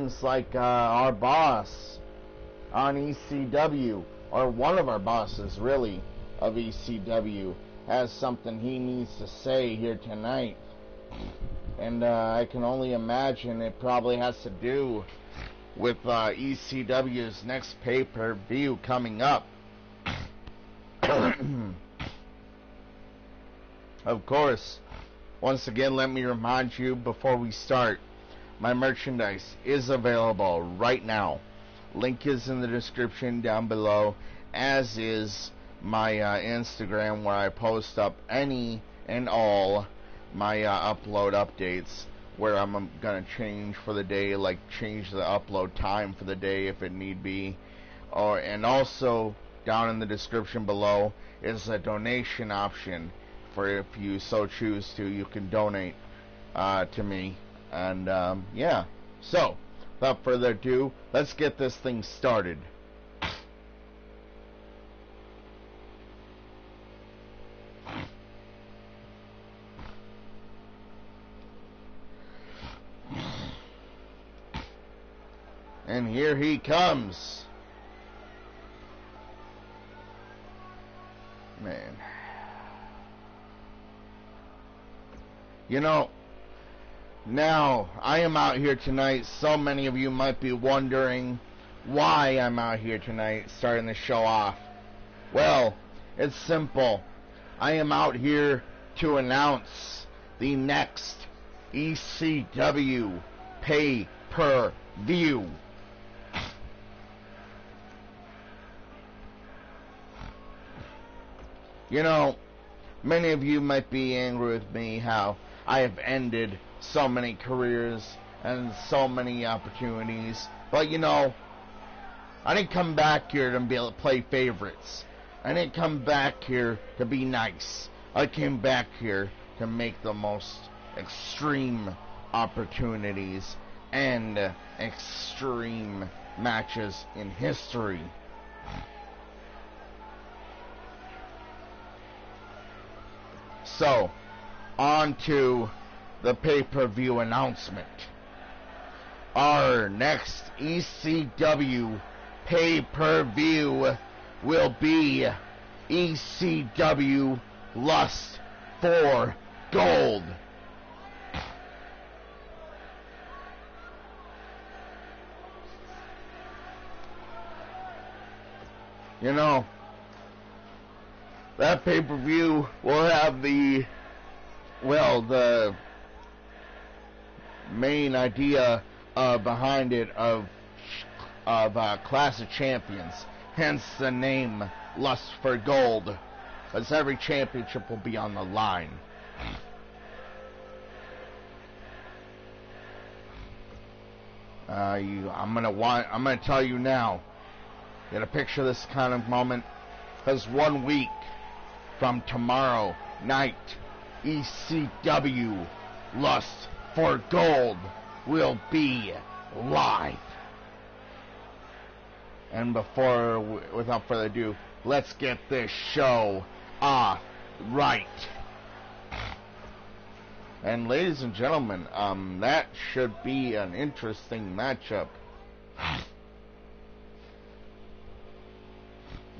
seems like our boss on ECW, or one of our bosses really of ECW, has something he needs to say here tonight. And I can only imagine it probably has to do with ECW's next pay-per-view coming up. Of course, once again, let me remind you before we start, my merchandise is available right now. Link is in the description down below, as is my Instagram, where I post up any and all my upload updates, where I'm gonna change for the day, like change the upload time for the day if it need be. And also down in the description below is a donation option for if you so choose to. You can donate to me. And yeah, so without further ado, let's get this thing started. And here he comes. Man. You know, now I am out here tonight. So many of you might be wondering why I'm out here tonight starting the show off. Well, it's simple. I am out here to announce the next ECW pay-per-view. You know, many of you might be angry with me how I have ended so many careers and so many opportunities. But you know, I didn't come back here to be able to play favorites. I didn't come back here to be nice. I came back here to make the most extreme opportunities and extreme matches in history. So, on to the pay-per-view announcement. Our next ECW pay-per-view will be ECW Lust for Gold. You know, that pay-per-view will have the main idea behind it of Clash of Champions, hence the name Lust for Gold, because every championship will be on the line. I'm gonna tell you now. Get a picture of this kind of moment, because 1 week from tomorrow night, ECW Lust for Gold will be live. And without further ado, let's get this show off right. And ladies and gentlemen, that should be an interesting matchup.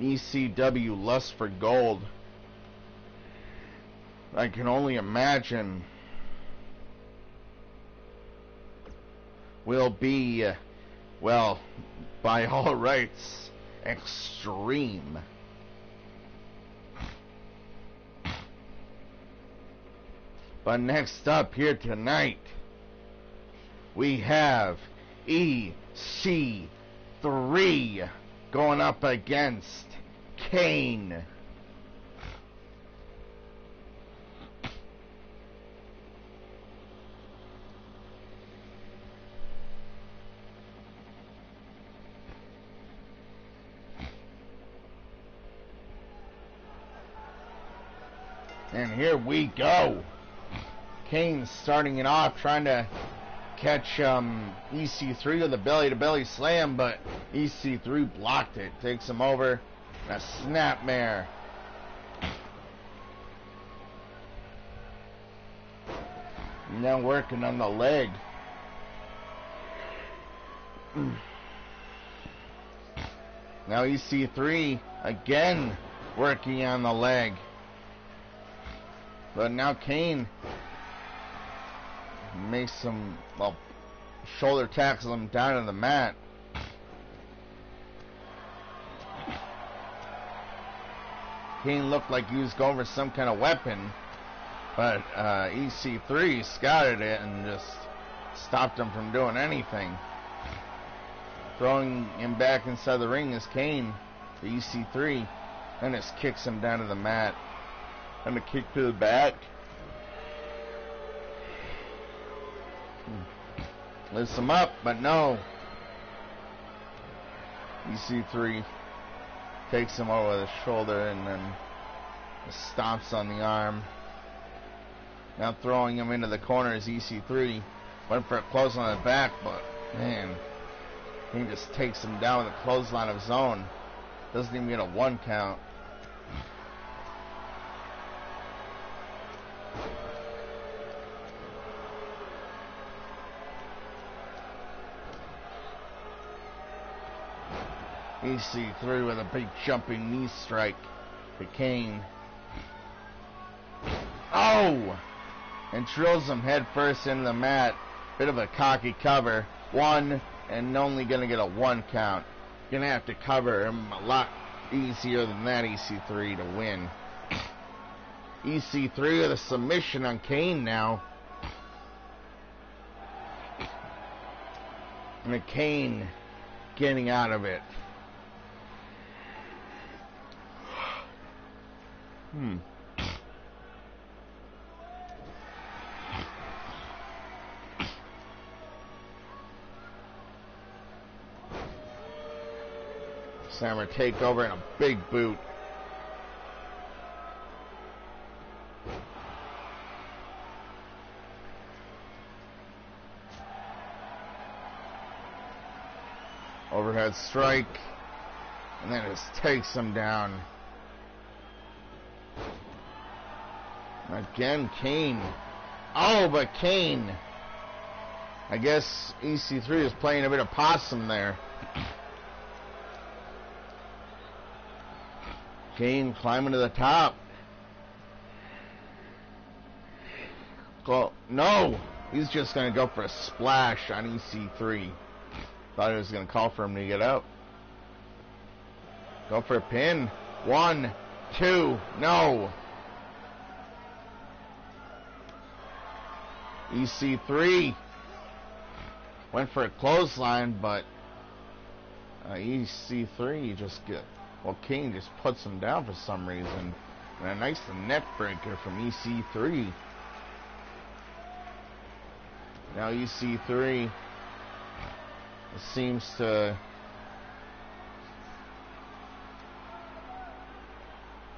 ECW Lust for Gold. I can only imagine will be, well, by all rights, extreme. But next up here tonight, we have EC3 going up against Kane. And here we go. Kane's starting it off, trying to catch EC3 with a belly-to-belly slam, but EC3 blocked it. Takes him over. A snapmare. Now working on the leg. Now EC3 again working on the leg. But now Kane makes some, well, shoulder tackles him down to the mat. Kane looked like he was going for some kind of weapon, but EC3 scouted it and just stopped him from doing anything. Throwing him back inside the ring is Kane, the EC3, and just kicks him down to the mat. And a kick to the back. Lifts him up, but no. EC3 takes him over the shoulder and then stomps on the arm. Now throwing him into the corner is EC3. Went for a clothesline on the back, but man, he just takes him down with a clothesline of his own. Doesn't even get a 1 count. EC3 with a big jumping knee strike to Kane. Oh! And drills him head first into the mat. Bit of a cocky cover. 1, and only gonna get a 1 count. Gonna have to cover him a lot easier than that, EC3, to win. EC3 with a submission on Kane now. And Kane getting out of it. Slammer takeover and a big boot. Overhead strike, and then just takes him down. Again, Kane. Oh, but Kane. I guess EC3 is playing a bit of possum there. Kane climbing to the top. No! He's just going to go for a splash on EC3. Thought he was going to call for him to get up. Go for a pin. 1, 2, no! EC3 went for a clothesline, but EC3 just Kane just puts him down for some reason. And a nice neck breaker from EC3. Now EC3 seems to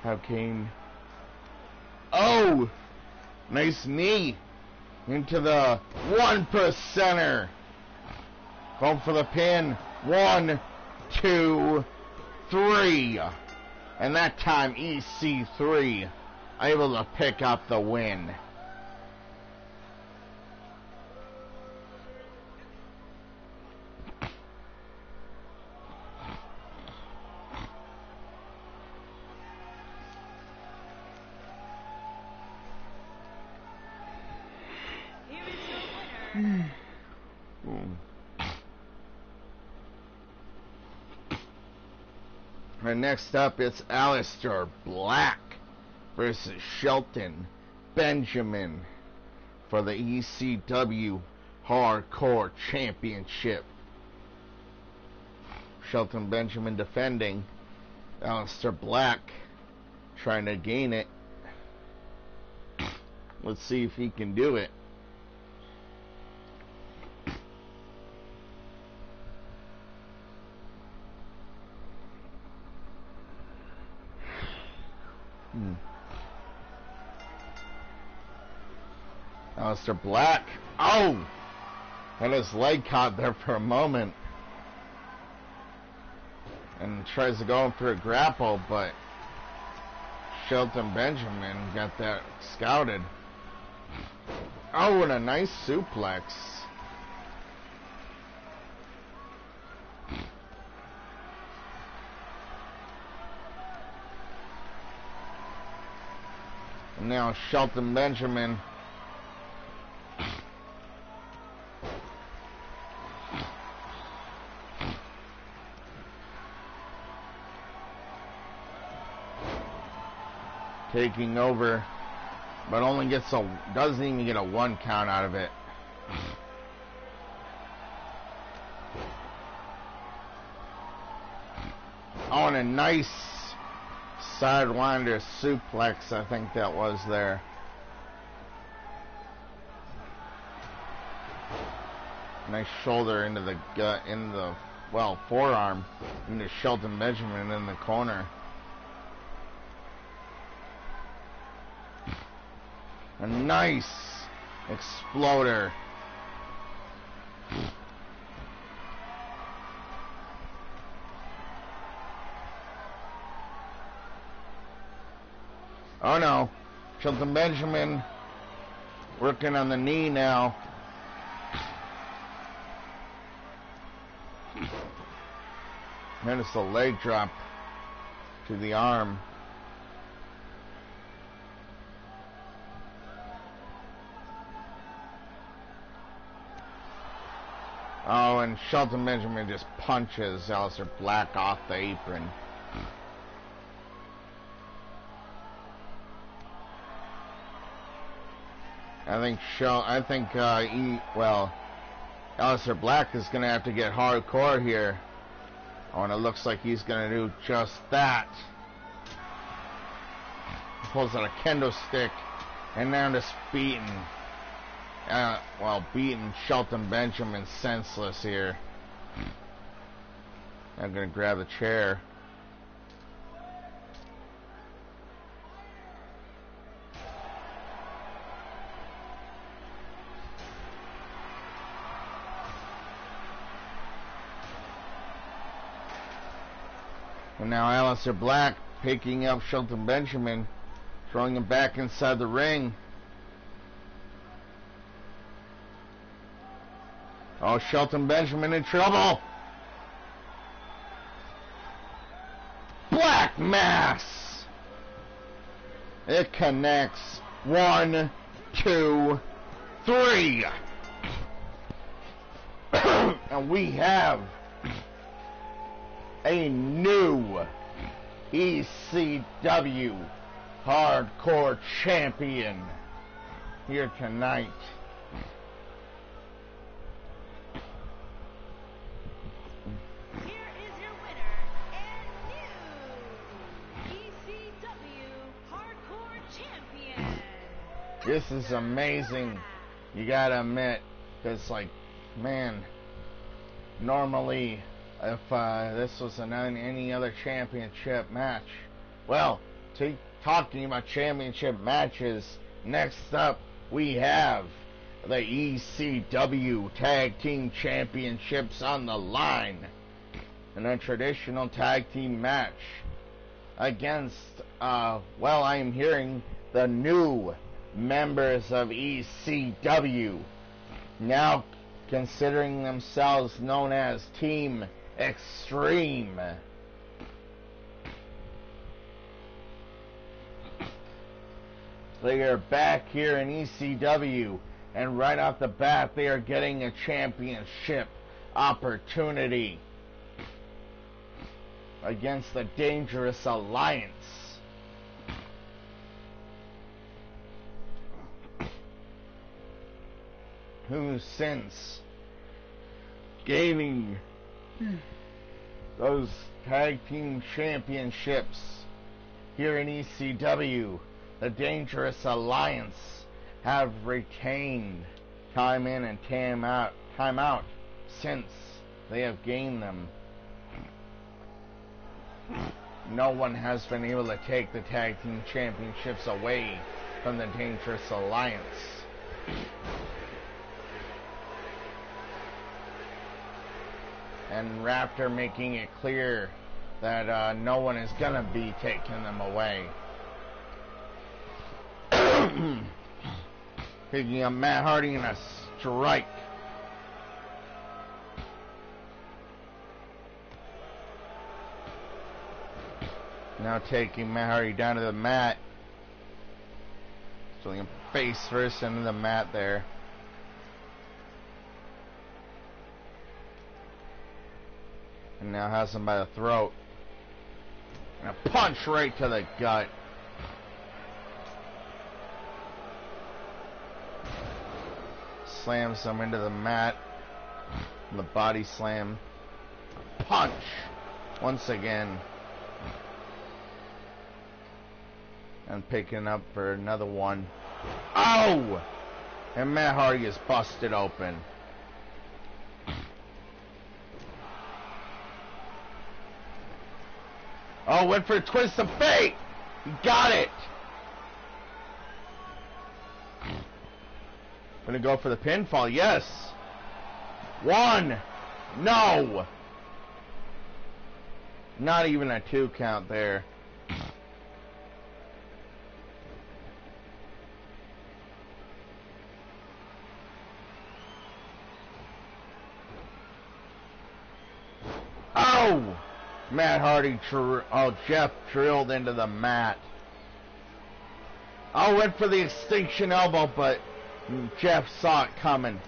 have Kane. Oh! Nice knee into the 1%er. Going for the pin. 1, 2, 3. And that time EC3 able to pick up the win. And next up, it's Aleister Black versus Shelton Benjamin for the ECW Hardcore Championship. Shelton Benjamin defending. Aleister Black trying to gain it. Let's see if he can do it. Aleister Black. Oh! Had his leg caught there for a moment. And tries to go in for a grapple, but Shelton Benjamin got that scouted. Oh, and a nice suplex. Now Shelton Benjamin taking over, but only gets doesn't even get a 1 count out of it. Oh, and a nice sidewinder suplex, I think that was there. Nice shoulder into the gut, forearm into Shelton Benjamin in the corner. A nice exploder. Oh no, Shelton Benjamin working on the knee now. Notice the leg drop to the arm. Oh, and Shelton Benjamin just punches Aleister Black off the apron. I think Aleister Black is going to have to get hardcore here. Oh, and it looks like he's going to do just that. He pulls out a kendo stick, and now just beating Shelton Benjamin senseless here. I'm going to grab the chair. And now Aleister Black picking up Shelton Benjamin, throwing him back inside the ring. Oh, Shelton Benjamin in trouble. Black Mass. It connects. 1, 2, 3. And we have a new ECW Hardcore Champion here tonight. Here is your winner and new ECW Hardcore Champion. This is amazing. You gotta admit, because, like, man, normally if this was any other championship match, well, talking about championship matches, next up we have the ECW Tag Team Championships on the line in a traditional tag team match against, I'm hearing the new members of ECW, now considering themselves known as Team Extreme. They are back here in ECW, and right off the bat they are getting a championship opportunity against the Dangerous Alliance. Who, since gaining those tag team championships here in ECW, the Dangerous Alliance have retained time in and time out since they have gained them. No one has been able to take the tag team championships away from the Dangerous Alliance. And Raptor making it clear that no one is gonna be taking them away. Picking up Matt Hardy in a strike. Now taking Matt Hardy down to the mat. Actually, face first into the mat there. And now has him by the throat. And a punch right to the gut. Slams him into the mat. And the body slam. A punch. Once again. And picking up for another one. Oh! And Matt Hardy is busted open. Oh, went for a twist of fate. He got it. Gonna go for the pinfall. Yes. One. No. Not even a 2 count there. Oh! Matt Hardy, Jeff drilled into the mat. I went for the extinction elbow, but Jeff saw it coming.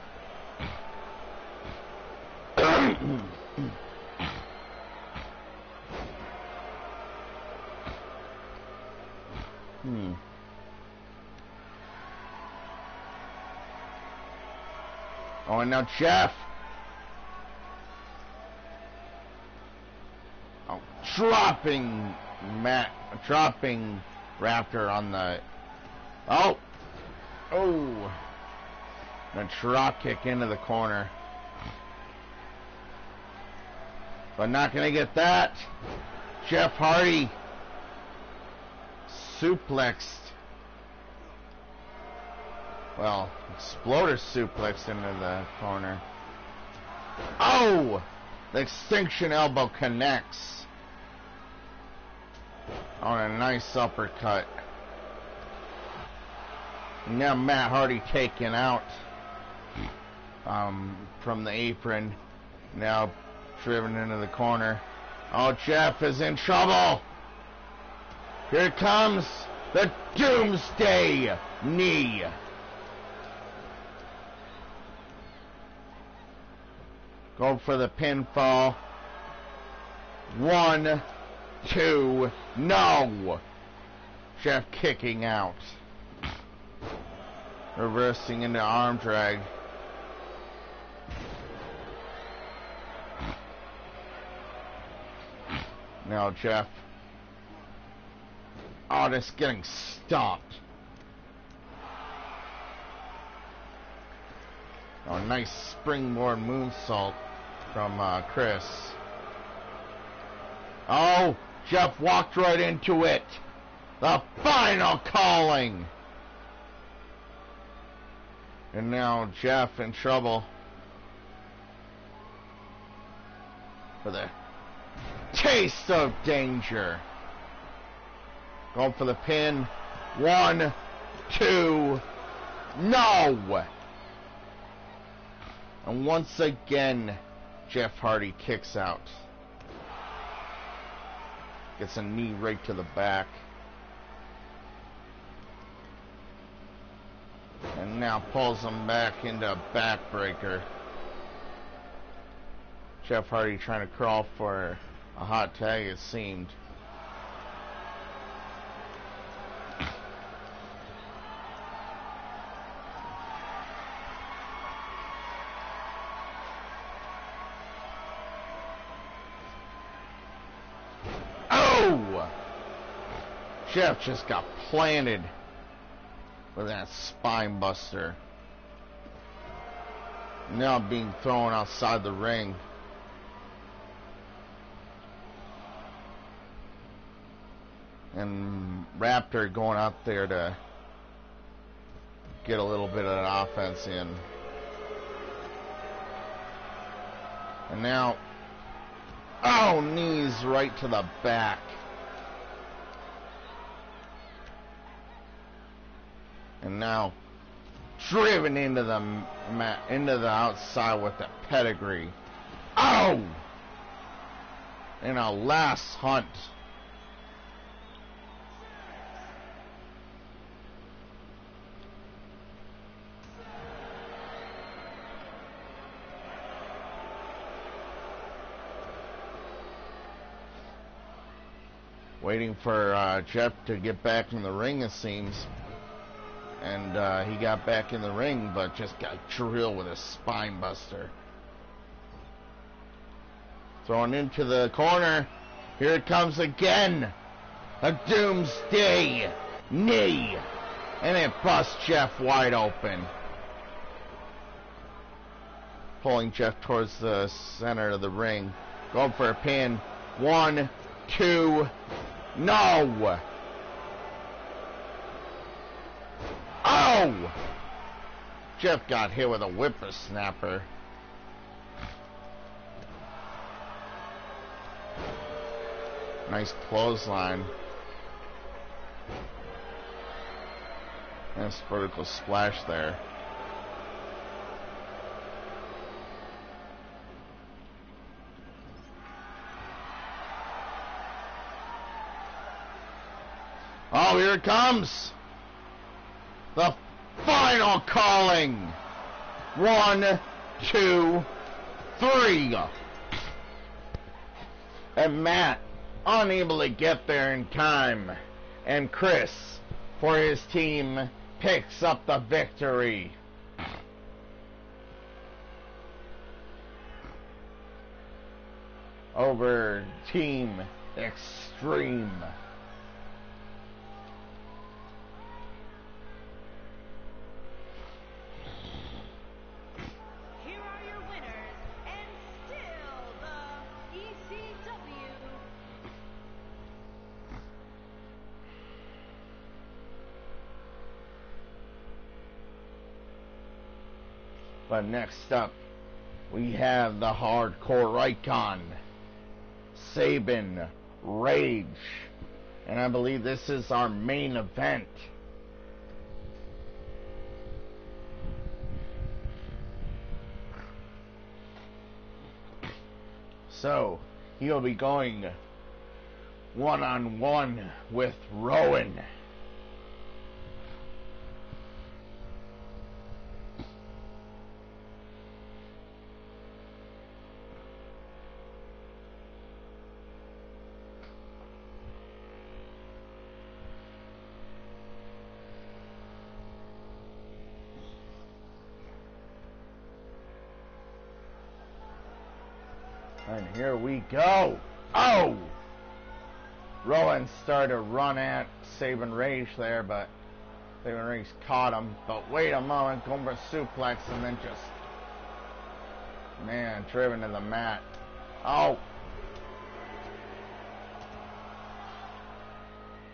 Oh, and now Jeff. Dropping Raptor on the... Oh! A drop kick into the corner. But not gonna get that. Jeff Hardy suplexed. Well, exploder suplexed into the corner. Oh! The extinction elbow connects. On a nice uppercut. Now Matt Hardy taken out from the apron. Now driven into the corner. Oh, Jeff is in trouble. Here comes the Doomsday Knee. Go for the pinfall. 1, 2, no! Jeff kicking out. Reversing into arm drag. Now Jeff. Oh, just getting stopped. Oh, nice springboard moonsault from Chris. Oh, Jeff walked right into it. The final calling. And now Jeff in trouble for the taste of danger. Going for the pin. 1, 2, no! And once again, Jeff Hardy kicks out. Gets a knee right to the back. And now pulls him back into a backbreaker. Jeff Hardy trying to crawl for a hot tag, it seemed. Jeff just got planted with that spine buster. Now being thrown outside the ring. And Raptor going out there to get a little bit of an offense in. And now, oh, knees right to the back. And now driven into the outside with the pedigree. Oh! In a last hunt. Waiting for Jeff to get back in the ring, it seems. And he got back in the ring, but just got drilled with a spine buster. Thrown into the corner. Here it comes again. A doomsday knee. And it busts Jeff wide open. Pulling Jeff towards the center of the ring. Going for a pin. 1, 2, no! Oh! Jeff got hit with a whippersnapper. Nice clothesline. Nice vertical splash there. Oh, here it comes. The final calling. 1, 2, 3. And Matt, unable to get there in time. And Chris, for his team, picks up the victory. Over Team Extreme. But next up, we have the hardcore icon, Sabin Rage. And I believe this is our main event. So, he'll be going one-on-one with Rowan. And here we go. Oh! Rowan started to run at Sabin Rage there, but Sabin Rage caught him. But wait a moment, going for a suplex and then just, man, driven to the mat. Oh!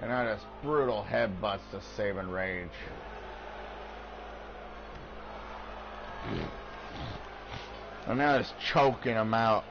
And now this brutal headbutts to Sabin Rage. And now it's choking him out.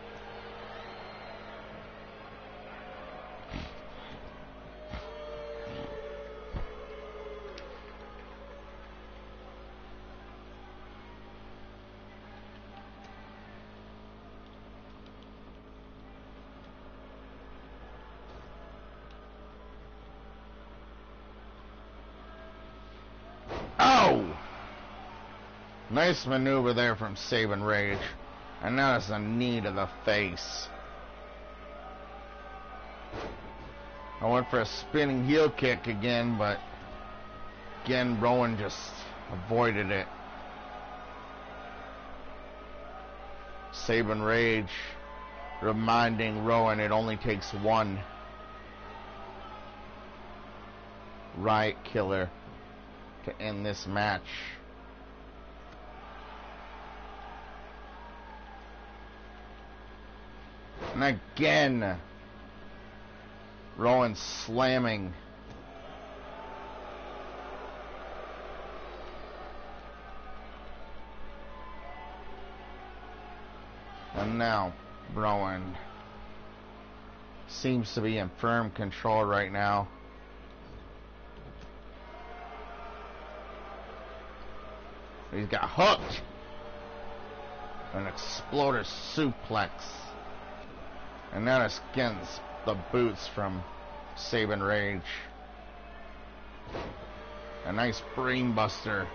Nice maneuver there from Sabin Rage. And now it's a knee to the face. I went for a spinning heel kick again, but again Rowan just avoided it. Sabin Rage reminding Rowan it only takes one Riot Killer to end this match. And again, Rowan slamming. And now, Rowan seems to be in firm control right now. He's got hooked. An exploder suplex. And now it's against the boots from Sabin Rage. A nice brain buster.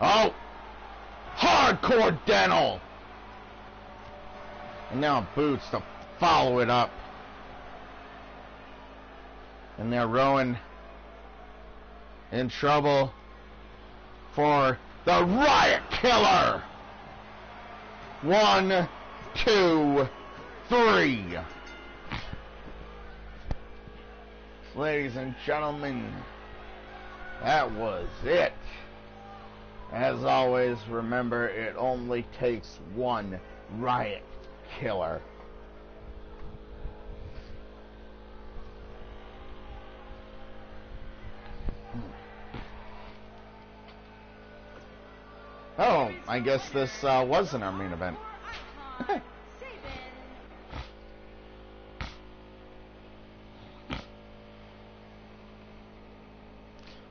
Oh! Hardcore Dental. And now Boots to follow it up. And now Rowan in trouble for the Riot Killer. 1, 2, 3. Ladies and gentlemen, that was it. As always, remember, it only takes one Riot Killer. Oh, I guess this wasn't our main event.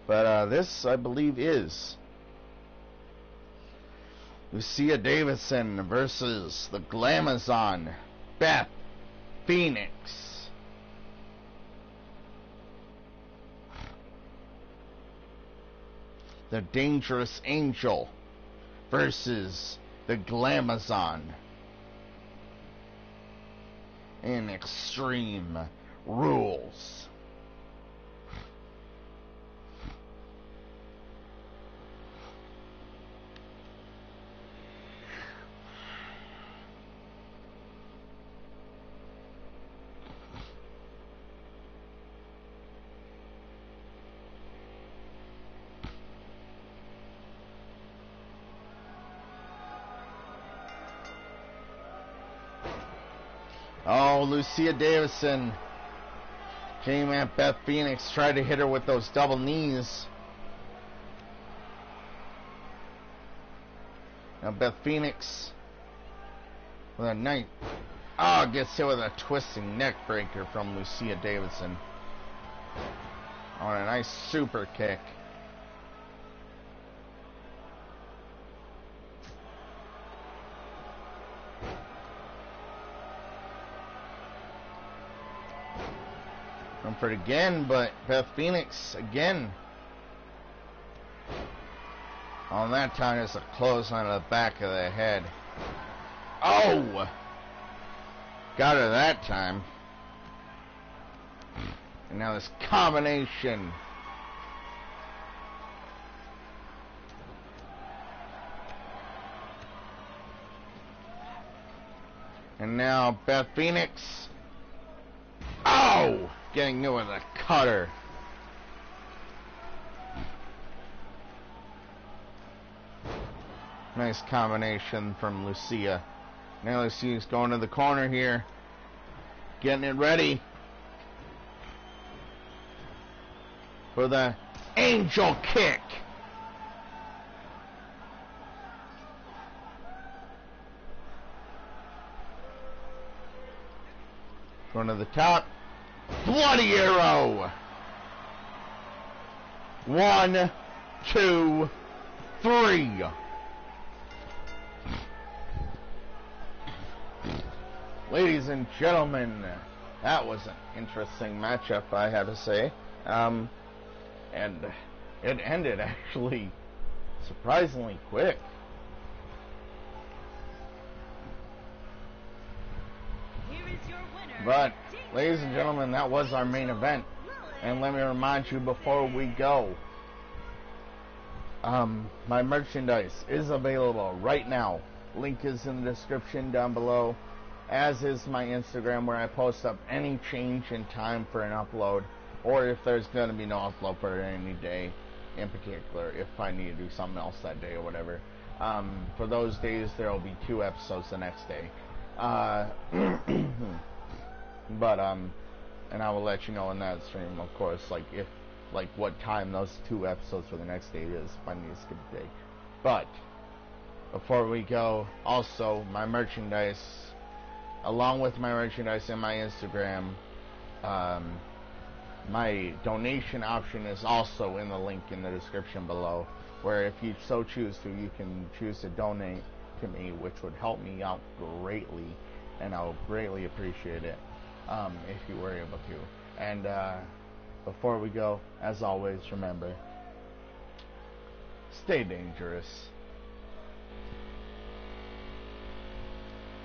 But this, I believe, is Lucia Davidson versus the Glamazon, Beth Phoenix. The Dangerous Angel versus the Glamazon in Extreme Rules. Oh, Lucia Davison came at Beth Phoenix, tried to hit her with those double knees. Now Beth Phoenix with a knife. Oh, gets hit with a twisting neck breaker from Lucia Davison. On a nice super kick. Comfort again, but Beth Phoenix again. On that time, it's a clothesline to the back of the head. Oh! Got her that time. And now this combination. And now Beth Phoenix. Oh! Getting new with a cutter. Nice combination from Lucia. Now Lucia's going to the corner here. Getting it ready for the angel kick. Going to the top. Bloody arrow. 1, 2, 3. Ladies and gentlemen, that was an interesting matchup, I have to say. And it ended actually surprisingly quick. Here is your winner. But, ladies and gentlemen, that was our main event. And let me remind you before we go, my merchandise is available right now. Link is in the description down below, as is my Instagram, where I post up any change in time for an upload, or if there's going to be no upload for any day in particular, if I need to do something else that day or whatever. For those days, there will be 2 episodes the next day. But and I will let you know in that stream, of course, like what time those 2 episodes for the next day is, if I need to skip a day. But before we go, also my merchandise, along with my merchandise and my Instagram, my donation option is also in the link in the description below, where if you so choose to, you can choose to donate to me, which would help me out greatly, and I would greatly appreciate it if you were able to. And before we go, as always, remember, stay dangerous.